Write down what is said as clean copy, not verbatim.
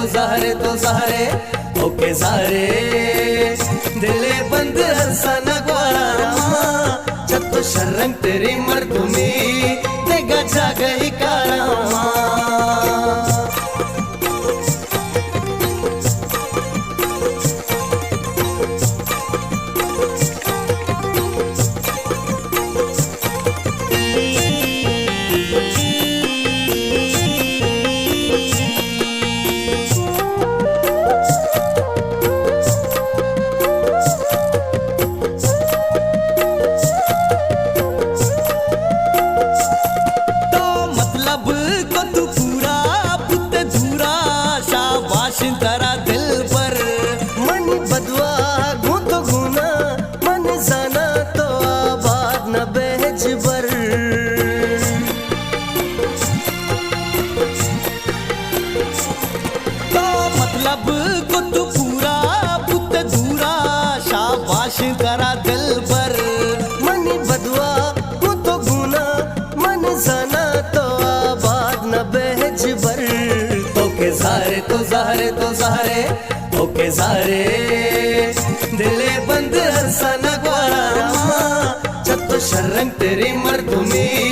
तो ज़ाहरे ओके ज़ाहरे दिले बंद हसन ग्वारा चत्तो शर्रंग तेरी मर्दुमी देगा जागई कारामा तारा दिल पर मन बदवा गो तो गुना मन जाना तो आबाद न बेच बर तो मतलब को तू पूरा पुत दूरा शाबाश तारा दिल पर मन बदवा गो तो गुना मन जाना तो आबाद न बेच बर ओके ज़ाहरे तो ज़ाहरे ओके ज़ाहरे दिले बंद हसन ग्वारा चत्तो शर्रंग तेरी मर्दुमी